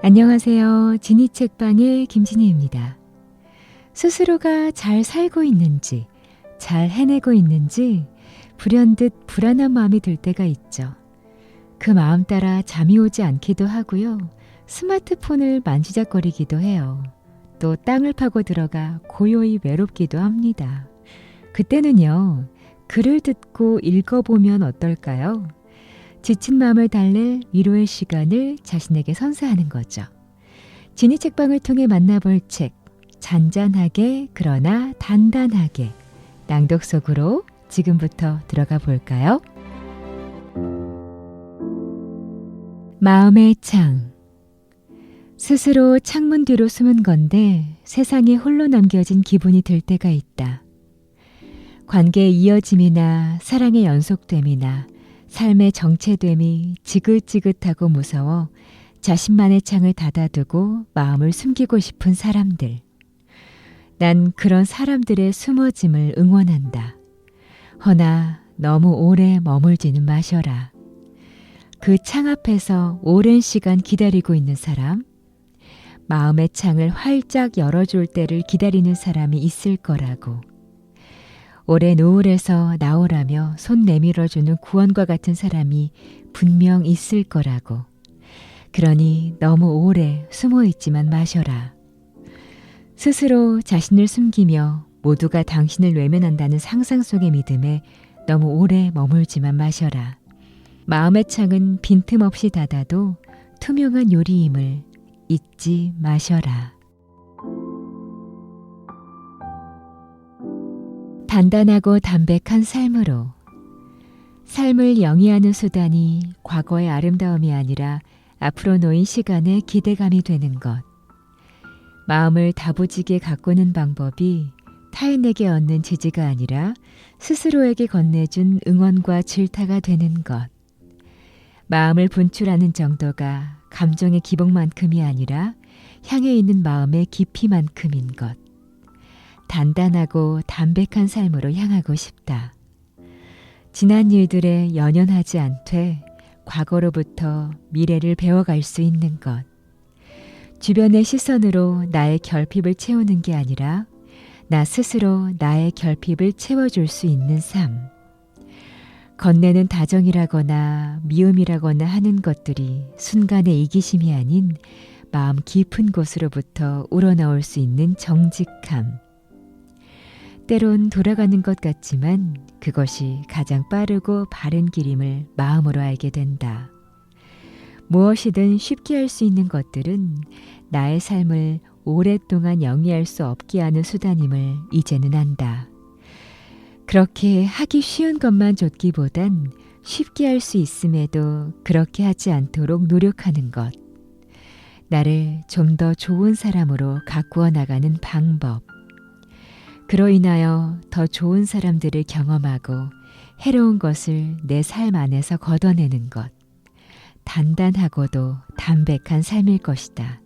안녕하세요. 지니 책방의 김진희입니다. 스스로가 잘 살고 있는지, 잘 해내고 있는지 불현듯 불안한 마음이 들 때가 있죠. 그 마음 따라 잠이 오지 않기도 하고요. 스마트폰을 만지작거리기도 해요. 또 땅을 파고 들어가 고요히 외롭기도 합니다. 그때는요, 글을 듣고 읽어보면 어떨까요? 지친 마음을 달랠 위로의 시간을 자신에게 선사하는 거죠. 지니 책방을 통해 만나볼 책, 잔잔하게 그러나 단단하게 낭독 속으로 지금부터 들어가 볼까요? 마음의 창. 스스로 창문 뒤로 숨은 건데 세상에 홀로 남겨진 기분이 들 때가 있다. 관계의 이어짐이나 사랑의 연속됨이나 삶의 정체됨이 지긋지긋하고 무서워 자신만의 창을 닫아두고 마음을 숨기고 싶은 사람들. 난 그런 사람들의 숨어짐을 응원한다. 허나 너무 오래 머물지는 마셔라. 그 창 앞에서 오랜 시간 기다리고 있는 사람, 마음의 창을 활짝 열어줄 때를 기다리는 사람이 있을 거라고. 오랜 우울에서 나오라며 손 내밀어주는 구원과 같은 사람이 분명 있을 거라고. 그러니 너무 오래 숨어있지만 마셔라. 스스로 자신을 숨기며 모두가 당신을 외면한다는 상상 속의 믿음에 너무 오래 머물지만 마셔라. 마음의 창은 빈틈없이 닫아도 투명한 요리임을 잊지 마셔라. 단단하고 담백한 삶으로. 삶을 영위하는 수단이 과거의 아름다움이 아니라 앞으로 놓인 시간의 기대감이 되는 것. 마음을 다부지게 가꾸는 방법이 타인에게 얻는 지지가 아니라 스스로에게 건네준 응원과 질타가 되는 것. 마음을 분출하는 정도가 감정의 기복만큼이 아니라 향해 있는 마음의 깊이만큼인 것. 단단하고 담백한 삶으로 향하고 싶다. 지난 일들에 연연하지 않되 과거로부터 미래를 배워갈 수 있는 것. 주변의 시선으로 나의 결핍을 채우는 게 아니라 나 스스로 나의 결핍을 채워줄 수 있는 삶. 건네는 다정이라거나 미움이라거나 하는 것들이 순간의 이기심이 아닌 마음 깊은 곳으로부터 우러나올 수 있는 정직함. 때론 돌아가는 것 같지만 그것이 가장 빠르고 바른 길임을 마음으로 알게 된다. 무엇이든 쉽게 할 수 있는 것들은 나의 삶을 오랫동안 영위할 수 없게 하는 수단임을 이제는 안다. 그렇게 하기 쉬운 것만 좇기보단 쉽게 할 수 있음에도 그렇게 하지 않도록 노력하는 것. 나를 좀 더 좋은 사람으로 가꾸어 나가는 방법. 그로 인하여 더 좋은 사람들을 경험하고 해로운 것을 내 삶 안에서 걷어내는 것. 단단하고도 담백한 삶일 것이다.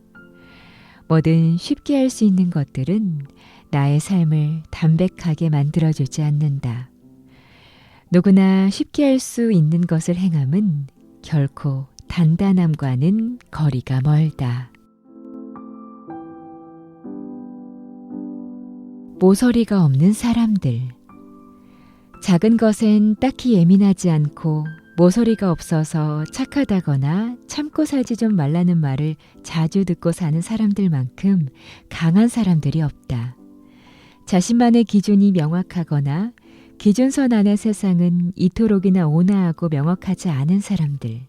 뭐든 쉽게 할 수 있는 것들은 나의 삶을 담백하게 만들어주지 않는다. 누구나 쉽게 할 수 있는 것을 행함은 결코 단단함과는 거리가 멀다. 모서리가 없는 사람들. 작은 것엔 딱히 예민하지 않고 모서리가 없어서 착하다거나 참고 살지 좀 말라는 말을 자주 듣고 사는 사람들만큼 강한 사람들이 없다. 자신만의 기준이 명확하거나 기준선 안의 세상은 이토록이나 온화하고 명확하지 않은 사람들.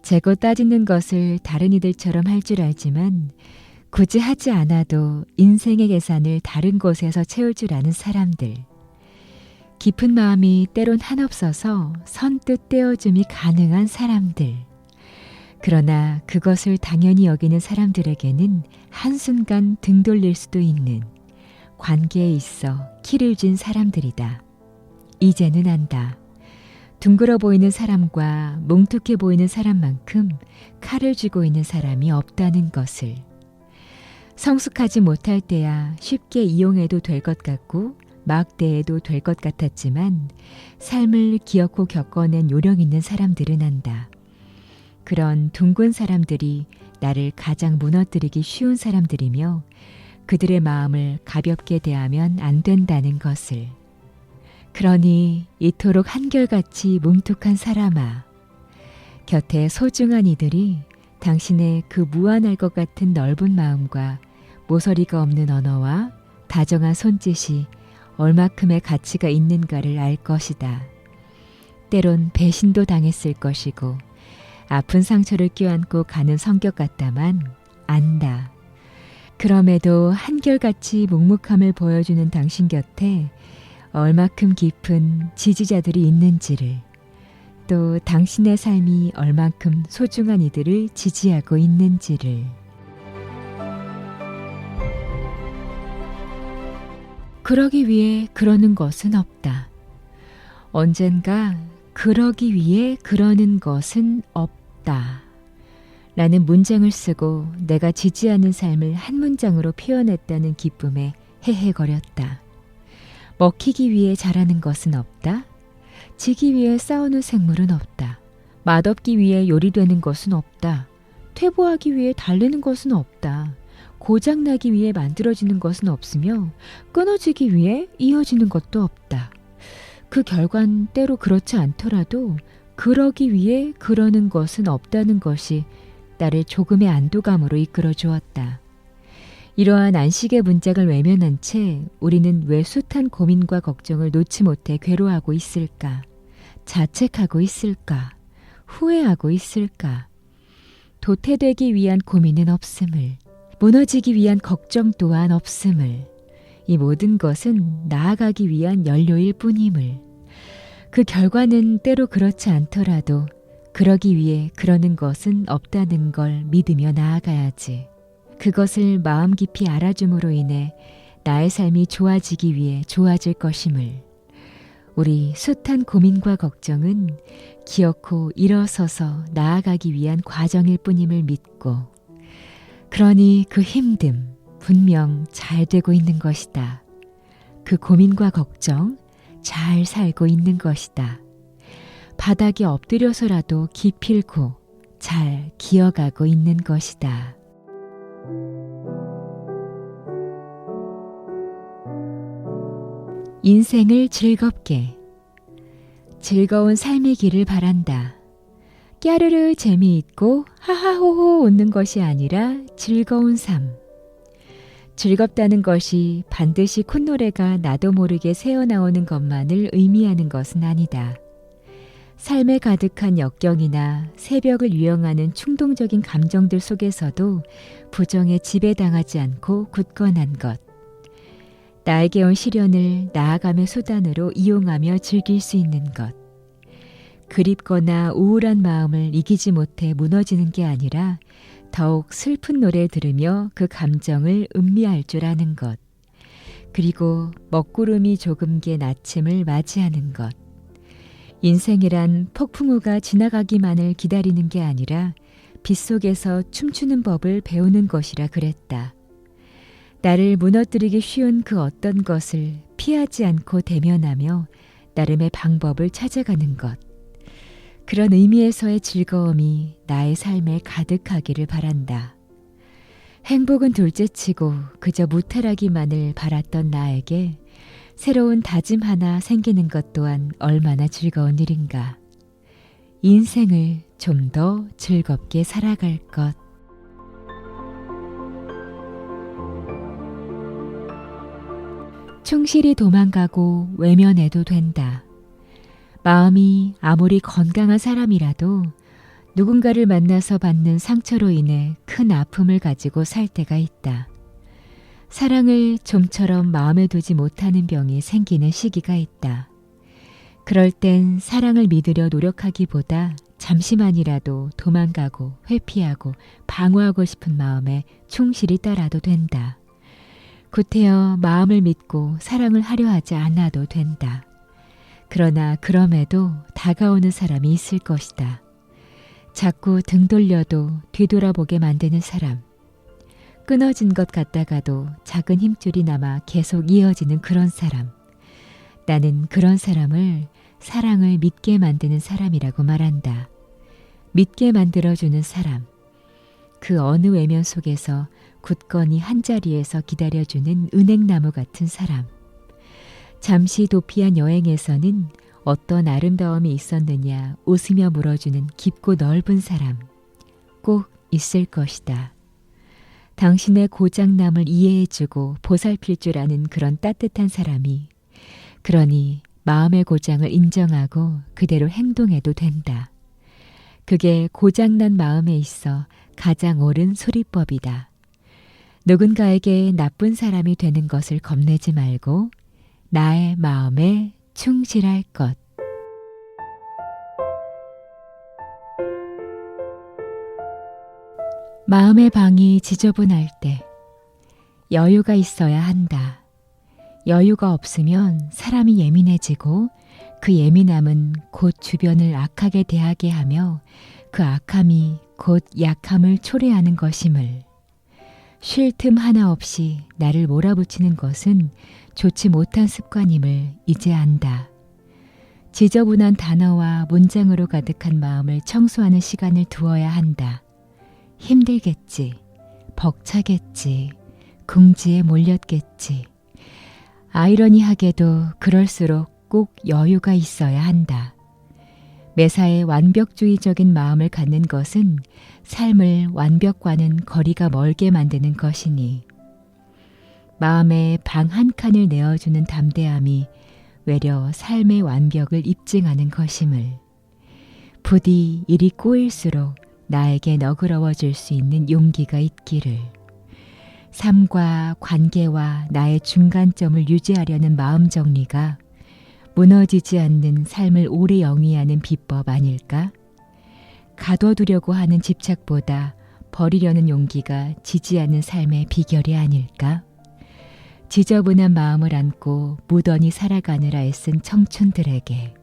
재고 따지는 것을 다른 이들처럼 할 줄 알지만 굳이 하지 않아도 인생의 계산을 다른 곳에서 채울 줄 아는 사람들. 깊은 마음이 때론 한없어서 선뜻 떼어줌이 가능한 사람들. 그러나 그것을 당연히 여기는 사람들에게는 한순간 등 돌릴 수도 있는 관계에 있어 키를 쥔 사람들이다. 이제는 안다. 둥그러 보이는 사람과 뭉툭해 보이는 사람만큼 칼을 쥐고 있는 사람이 없다는 것을. 성숙하지 못할 때야 쉽게 이용해도 될 것 같고 막대해도 될 것 같았지만 삶을 기어코 겪어낸 요령 있는 사람들은 안다. 그런 둥근 사람들이 나를 가장 무너뜨리기 쉬운 사람들이며 그들의 마음을 가볍게 대하면 안 된다는 것을. 그러니 이토록 한결같이 뭉툭한 사람아, 곁에 소중한 이들이 당신의 그 무한할 것 같은 넓은 마음과 모서리가 없는 언어와 다정한 손짓이 얼마큼의 가치가 있는가를 알 것이다. 때론 배신도 당했을 것이고 아픈 상처를 껴안고 가는 성격 같다만 안다. 그럼에도 한결같이 묵묵함을 보여주는 당신 곁에 얼마큼 깊은 지지자들이 있는지를, 또 당신의 삶이 얼만큼 소중한 이들을 지지하고 있는지를. 그러기 위해 그러는 것은 없다. 언젠가 그러기 위해 그러는 것은 없다. 라는 문장을 쓰고 내가 지지하는 삶을 한 문장으로 표현했다는 기쁨에 헤헤거렸다. 먹히기 위해 자라는 것은 없다. 지기 위해 싸우는 생물은 없다. 맛없기 위해 요리되는 것은 없다. 퇴보하기 위해 달리는 것은 없다. 고장나기 위해 만들어지는 것은 없으며 끊어지기 위해 이어지는 것도 없다. 그 결과는 때로 그렇지 않더라도 그러기 위해 그러는 것은 없다는 것이 나를 조금의 안도감으로 이끌어 주었다. 이러한 안식의 문장을 외면한 채 우리는 왜 숱한 고민과 걱정을 놓지 못해 괴로워하고 있을까? 자책하고 있을까? 후회하고 있을까? 도태되기 위한 고민은 없음을, 무너지기 위한 걱정 또한 없음을, 이 모든 것은 나아가기 위한 연료일 뿐임을, 그 결과는 때로 그렇지 않더라도 그러기 위해 그러는 것은 없다는 걸 믿으며 나아가야지. 그것을 마음 깊이 알아줌으로 인해 나의 삶이 좋아지기 위해 좋아질 것임을. 우리 숱한 고민과 걱정은 기어코 일어서서 나아가기 위한 과정일 뿐임을 믿고, 그러니 그 힘듦 분명 잘 되고 있는 것이다. 그 고민과 걱정 잘 살고 있는 것이다. 바닥에 엎드려서라도 기필코 잘 기어가고 있는 것이다. 인생을 즐겁게. 즐거운 삶의 길을 바란다. 깨르르 재미있고 하하호호 웃는 것이 아니라 즐거운 삶. 즐겁다는 것이 반드시 콧노래가 나도 모르게 새어나오는 것만을 의미하는 것은 아니다. 삶에 가득한 역경이나 새벽을 유영하는 충동적인 감정들 속에서도 부정에 지배당하지 않고 굳건한 것. 나에게 온 시련을 나아감의 수단으로 이용하며 즐길 수 있는 것. 그립거나 우울한 마음을 이기지 못해 무너지는 게 아니라 더욱 슬픈 노래 들으며 그 감정을 음미할 줄 아는 것. 그리고 먹구름이 조금 게 아침을 맞이하는 것. 인생이란 폭풍우가 지나가기만을 기다리는 게 아니라 빗속에서 춤추는 법을 배우는 것이라 그랬다. 나를 무너뜨리기 쉬운 그 어떤 것을 피하지 않고 대면하며 나름의 방법을 찾아가는 것. 그런 의미에서의 즐거움이 나의 삶에 가득하기를 바란다. 행복은 둘째치고 그저 무탈하기만을 바랐던 나에게 새로운 다짐 하나 생기는 것 또한 얼마나 즐거운 일인가. 인생을 좀 더 즐겁게 살아갈 것. 충실히 도망가고 외면해도 된다. 마음이 아무리 건강한 사람이라도 누군가를 만나서 받는 상처로 인해 큰 아픔을 가지고 살 때가 있다. 사랑을 좀처럼 마음에 두지 못하는 병이 생기는 시기가 있다. 그럴 땐 사랑을 믿으려 노력하기보다 잠시만이라도 도망가고 회피하고 방어하고 싶은 마음에 충실히 따라도 된다. 구태여 마음을 믿고 사랑을 하려 하지 않아도 된다. 그러나 그럼에도 다가오는 사람이 있을 것이다. 자꾸 등 돌려도 뒤돌아보게 만드는 사람. 끊어진 것 같다가도 작은 힘줄이 남아 계속 이어지는 그런 사람. 나는 그런 사람을 사랑을 믿게 만드는 사람이라고 말한다. 믿게 만들어주는 사람. 그 어느 외면 속에서 굳건히 한자리에서 기다려주는 은행나무 같은 사람. 잠시 도피한 여행에서는 어떤 아름다움이 있었느냐 웃으며 물어주는 깊고 넓은 사람. 꼭 있을 것이다. 당신의 고장남을 이해해주고 보살필 줄 아는 그런 따뜻한 사람이, 그러니 마음의 고장을 인정하고 그대로 행동해도 된다. 그게 고장난 마음에 있어 가장 옳은 소리법이다. 누군가에게 나쁜 사람이 되는 것을 겁내지 말고 나의 마음에 충실할 것. 마음의 방이 지저분할 때 여유가 있어야 한다. 여유가 없으면 사람이 예민해지고 그 예민함은 곧 주변을 악하게 대하게 하며 그 악함이 곧 약함을 초래하는 것임을. 쉴 틈 하나 없이 나를 몰아붙이는 것은 좋지 못한 습관임을 이제 안다. 지저분한 단어와 문장으로 가득한 마음을 청소하는 시간을 두어야 한다. 힘들겠지, 벅차겠지, 궁지에 몰렸겠지. 아이러니하게도 그럴수록 꼭 여유가 있어야 한다. 매사에 완벽주의적인 마음을 갖는 것은 삶을 완벽과는 거리가 멀게 만드는 것이니, 마음에 방 한 칸을 내어주는 담대함이 외려 삶의 완벽을 입증하는 것임을. 부디 일이 꼬일수록 나에게 너그러워질 수 있는 용기가 있기를. 삶과 관계와 나의 중간점을 유지하려는 마음 정리가 무너지지 않는 삶을 오래 영위하는 비법 아닐까? 가둬두려고 하는 집착보다 버리려는 용기가 지지 않는 삶의 비결이 아닐까? 지저분한 마음을 안고 무던히 살아가느라 애쓴 청춘들에게.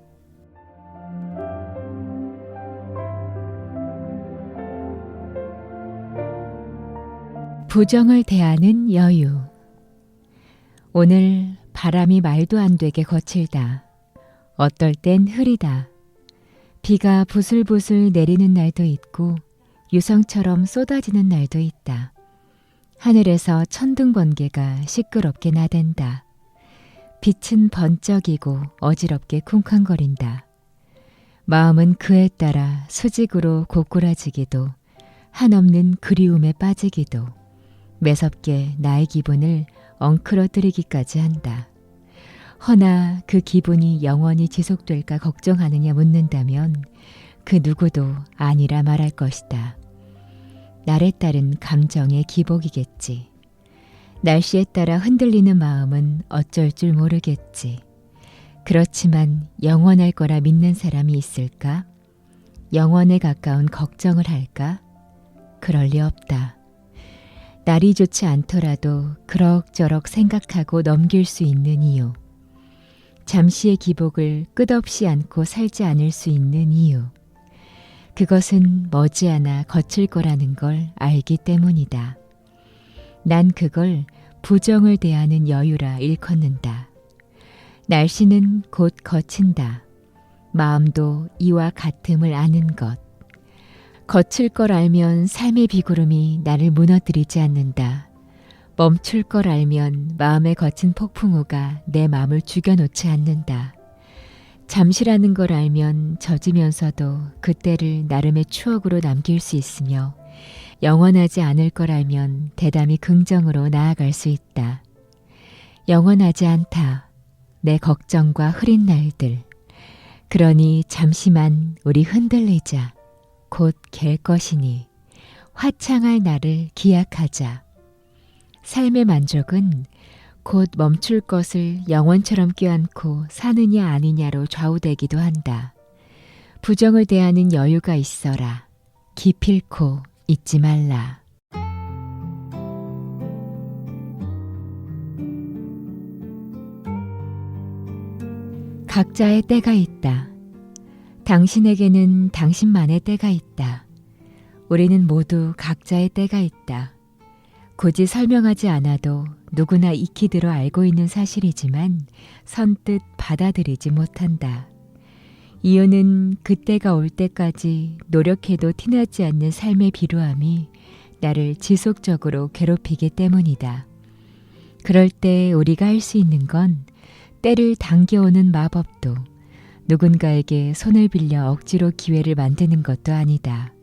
부정을 대하는 여유. 오늘 바람이 말도 안 되게 거칠다. 어떨 땐 흐리다. 비가 부슬부슬 내리는 날도 있고 유성처럼 쏟아지는 날도 있다. 하늘에서 천둥 번개가 시끄럽게 나댄다. 빛은 번쩍이고 어지럽게 쿵쾅거린다. 마음은 그에 따라 수직으로 고꾸라지기도, 한없는 그리움에 빠지기도, 매섭게 나의 기분을 엉클어뜨리기까지 한다. 허나 그 기분이 영원히 지속될까 걱정하느냐 묻는다면 그 누구도 아니라 말할 것이다. 날에 따른 감정의 기복이겠지. 날씨에 따라 흔들리는 마음은 어쩔 줄 모르겠지. 그렇지만 영원할 거라 믿는 사람이 있을까? 영원에 가까운 걱정을 할까? 그럴 리 없다. 날이 좋지 않더라도 그럭저럭 생각하고 넘길 수 있는 이유. 잠시의 기복을 끝없이 안고 살지 않을 수 있는 이유. 그것은 머지않아 거칠 거라는 걸 알기 때문이다. 난 그걸 부정을 대하는 여유라 일컫는다. 날씨는 곧 거친다. 마음도 이와 같음을 아는 것. 거칠 걸 알면 삶의 비구름이 나를 무너뜨리지 않는다. 멈출 걸 알면 마음에 거친 폭풍우가 내 마음을 죽여놓지 않는다. 잠시라는 걸 알면 젖으면서도 그때를 나름의 추억으로 남길 수 있으며, 영원하지 않을 걸 알면 대담히 긍정으로 나아갈 수 있다. 영원하지 않다. 내 걱정과 흐린 날들. 그러니 잠시만 우리 흔들리자. 곧 갤 것이니 화창할 날을 기약하자. 삶의 만족은 곧 멈출 것을 영원처럼 껴안고 사느냐 아니냐로 좌우되기도 한다. 부정을 대하는 여유가 있어라. 기필코 잊지 말라. 각자의 때가 있다. 당신에게는 당신만의 때가 있다. 우리는 모두 각자의 때가 있다. 굳이 설명하지 않아도 누구나 익히 들어 알고 있는 사실이지만 선뜻 받아들이지 못한다. 이유는 그때가 올 때까지 노력해도 티나지 않는 삶의 비루함이 나를 지속적으로 괴롭히기 때문이다. 그럴 때 우리가 할 수 있는 건 때를 당겨오는 마법도 누군가에게 손을 빌려 억지로 기회를 만드는 것도 아니다.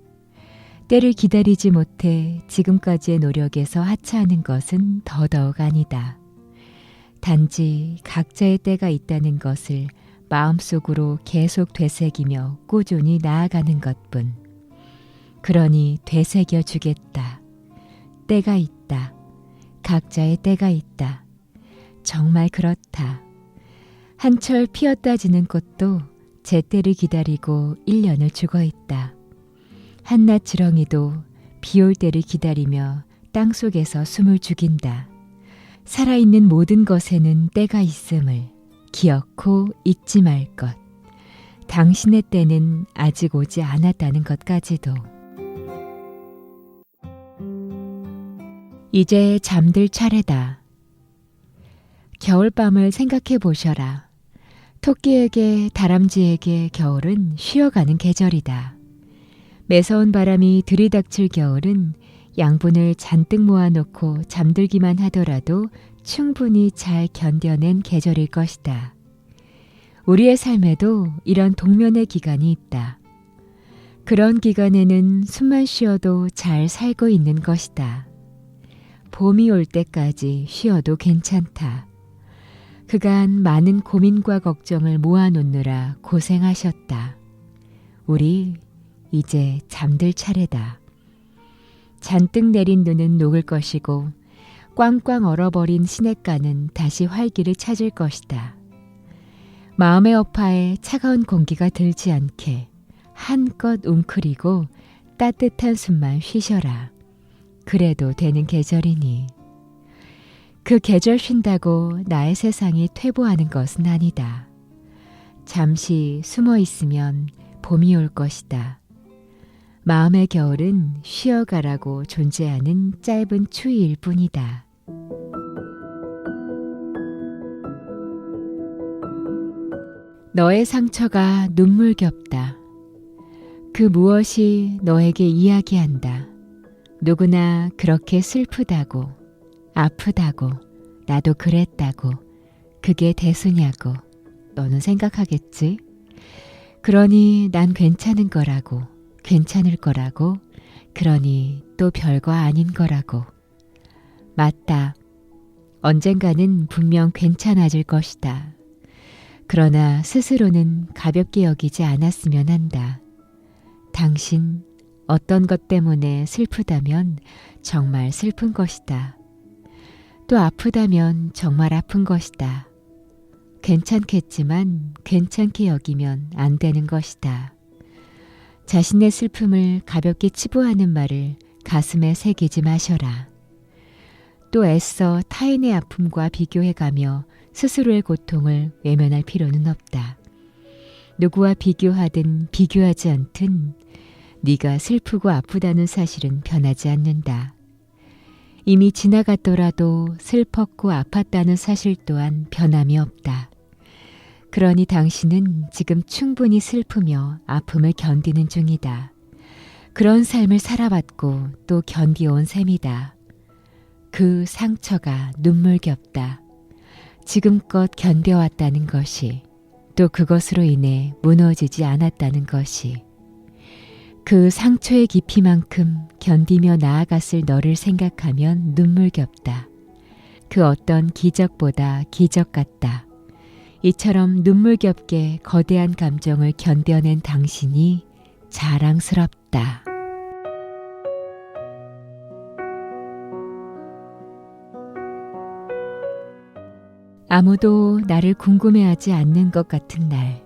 때를 기다리지 못해 지금까지의 노력에서 하차하는 것은 더더욱 아니다. 단지 각자의 때가 있다는 것을 마음속으로 계속 되새기며 꾸준히 나아가는 것뿐. 그러니 되새겨 주겠다. 때가 있다. 각자의 때가 있다. 정말 그렇다. 한철 피었다 지는 꽃도 제 때를 기다리고 1년을 죽어 있다. 한낱 지렁이도 비올 때를 기다리며 땅속에서 숨을 죽인다. 살아있는 모든 것에는 때가 있음을 기억코 잊지 말 것. 당신의 때는 아직 오지 않았다는 것까지도. 이제 잠들 차례다. 겨울밤을 생각해 보셔라. 토끼에게 다람쥐에게 겨울은 쉬어가는 계절이다. 매서운 바람이 들이닥칠 겨울은 양분을 잔뜩 모아놓고 잠들기만 하더라도 충분히 잘 견뎌낸 계절일 것이다. 우리의 삶에도 이런 동면의 기간이 있다. 그런 기간에는 숨만 쉬어도 잘 살고 있는 것이다. 봄이 올 때까지 쉬어도 괜찮다. 그간 많은 고민과 걱정을 모아놓느라 고생하셨다. 우리 이제 잠들 차례다. 잔뜩 내린 눈은 녹을 것이고 꽝꽝 얼어버린 시냇가는 다시 활기를 찾을 것이다. 마음의 어파에 차가운 공기가 들지 않게 한껏 웅크리고 따뜻한 숨만 쉬셔라. 그래도 되는 계절이니. 그 계절 쉰다고 나의 세상이 퇴보하는 것은 아니다. 잠시 숨어 있으면 봄이 올 것이다. 마음의 겨울은 쉬어가라고 존재하는 짧은 추위일 뿐이다. 너의 상처가 눈물겹다. 그 무엇이 너에게 이야기한다. 누구나 그렇게 슬프다고, 아프다고, 나도 그랬다고, 그게 대수냐고 너는 생각하겠지? 그러니 난 괜찮은 거라고, 괜찮을 거라고, 그러니 또 별거 아닌 거라고. 맞다. 언젠가는 분명 괜찮아질 것이다. 그러나 스스로는 가볍게 여기지 않았으면 한다. 당신 어떤 것 때문에 슬프다면 정말 슬픈 것이다. 또 아프다면 정말 아픈 것이다. 괜찮겠지만 괜찮게 여기면 안 되는 것이다. 자신의 슬픔을 가볍게 치부하는 말을 가슴에 새기지 마셔라. 또 애써 타인의 아픔과 비교해가며 스스로의 고통을 외면할 필요는 없다. 누구와 비교하든 비교하지 않든 네가 슬프고 아프다는 사실은 변하지 않는다. 이미 지나갔더라도 슬펐고 아팠다는 사실 또한 변함이 없다. 그러니 당신은 지금 충분히 슬프며 아픔을 견디는 중이다. 그런 삶을 살아봤고 또 견디어온 셈이다. 그 상처가 눈물겹다. 지금껏 견뎌왔다는 것이, 또 그것으로 인해 무너지지 않았다는 것이, 그 상처의 깊이만큼 견디며 나아갔을 너를 생각하면 눈물겹다. 그 어떤 기적보다 기적 같다. 이처럼 눈물겹게 거대한 감정을 견뎌낸 당신이 자랑스럽다. 아무도 나를 궁금해하지 않는 것 같은 날.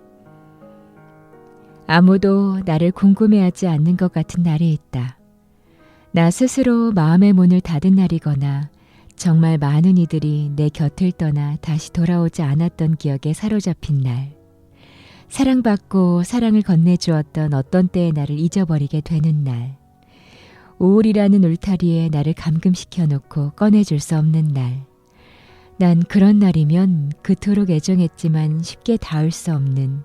아무도 나를 궁금해하지 않는 것 같은 날이 있다. 나 스스로 마음의 문을 닫은 날이거나 정말 많은 이들이 내 곁을 떠나 다시 돌아오지 않았던 기억에 사로잡힌 날. 사랑받고 사랑을 건네주었던 어떤 때의 나를 잊어버리게 되는 날. 우울이라는 울타리에 나를 감금시켜 놓고 꺼내줄 수 없는 날. 난 그런 날이면 그토록 애정했지만 쉽게 닿을 수 없는,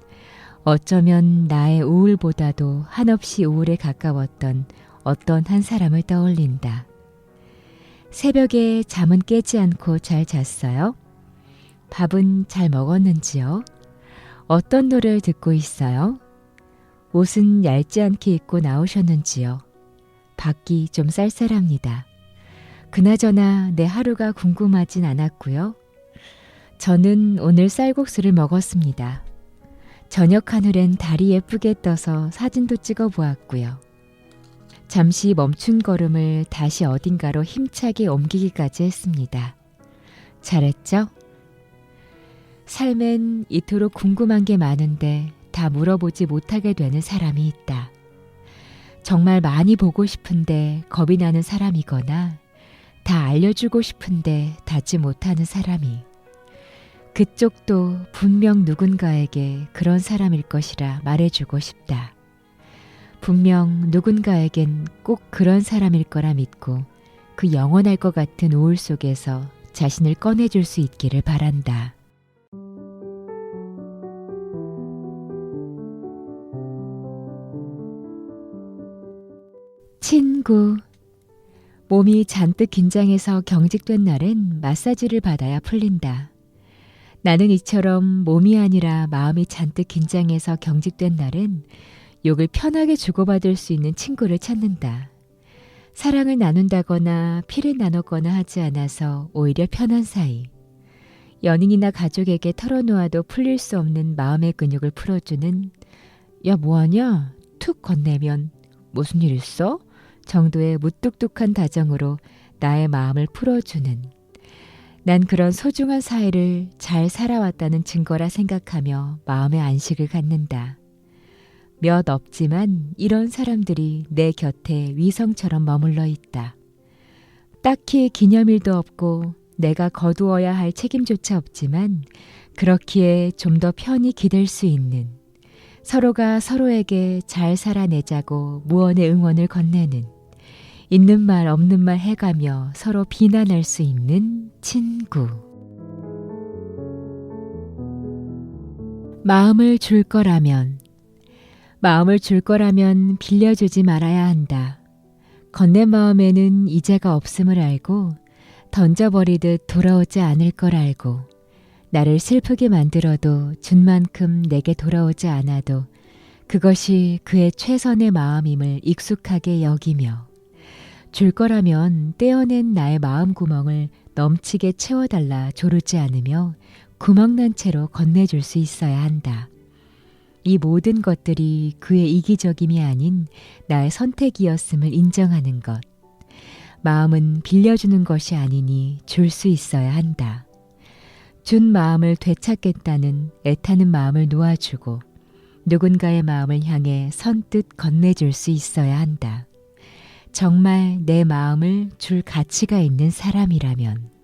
어쩌면 나의 우울보다도 한없이 우울에 가까웠던 어떤 한 사람을 떠올린다. 새벽에 잠은 깨지 않고 잘 잤어요? 밥은 잘 먹었는지요? 어떤 노래를 듣고 있어요? 옷은 얇지 않게 입고 나오셨는지요? 밖이 좀 쌀쌀합니다. 그나저나 내 하루가 궁금하진 않았고요. 저는 오늘 쌀국수를 먹었습니다. 저녁 하늘엔 달이 예쁘게 떠서 사진도 찍어 보았고요. 잠시 멈춘 걸음을 다시 어딘가로 힘차게 옮기기까지 했습니다. 잘했죠? 삶엔 이토록 궁금한 게 많은데 다 물어보지 못하게 되는 사람이 있다. 정말 많이 보고 싶은데 겁이 나는 사람이거나 다 알려주고 싶은데 닿지 못하는 사람이. 그쪽도 분명 누군가에게 그런 사람일 것이라 말해주고 싶다. 분명 누군가에겐 꼭 그런 사람일 거라 믿고 그 영원할 것 같은 우울 속에서 자신을 꺼내줄 수 있기를 바란다. 친구. 몸이 잔뜩 긴장해서 경직된 날엔 마사지를 받아야 풀린다. 나는 이처럼 몸이 아니라 마음이 잔뜩 긴장해서 경직된 날엔 욕을 편하게 주고받을 수 있는 친구를 찾는다. 사랑을 나눈다거나 피를 나눴거나 하지 않아서 오히려 편한 사이. 연인이나 가족에게 털어놓아도 풀릴 수 없는 마음의 근육을 풀어주는 야 뭐하냐? 툭 건네면 무슨 일 있어? 정도의 무뚝뚝한 다정으로 나의 마음을 풀어주는 난 그런 소중한 사이를 잘 살아왔다는 증거라 생각하며 마음의 안식을 갖는다. 몇 없지만 이런 사람들이 내 곁에 위성처럼 머물러 있다. 딱히 기념일도 없고 내가 거두어야 할 책임조차 없지만 그렇기에 좀 더 편히 기댈 수 있는 서로가 서로에게 잘 살아내자고 무언의 응원을 건네는 있는 말 없는 말 해가며 서로 비난할 수 있는 친구. 마음을 줄 거라면 빌려주지 말아야 한다. 건넨 마음에는 이자가 없음을 알고 던져버리듯 돌아오지 않을 걸 알고 나를 슬프게 만들어도 준 만큼 내게 돌아오지 않아도 그것이 그의 최선의 마음임을 익숙하게 여기며 줄 거라면 떼어낸 나의 마음 구멍을 넘치게 채워달라 조르지 않으며 구멍난 채로 건네줄 수 있어야 한다. 이 모든 것들이 그의 이기적임이 아닌 나의 선택이었음을 인정하는 것. 마음은 빌려주는 것이 아니니 줄 수 있어야 한다. 준 마음을 되찾겠다는 애타는 마음을 놓아주고 누군가의 마음을 향해 선뜻 건네줄 수 있어야 한다. 정말 내 마음을 줄 가치가 있는 사람이라면.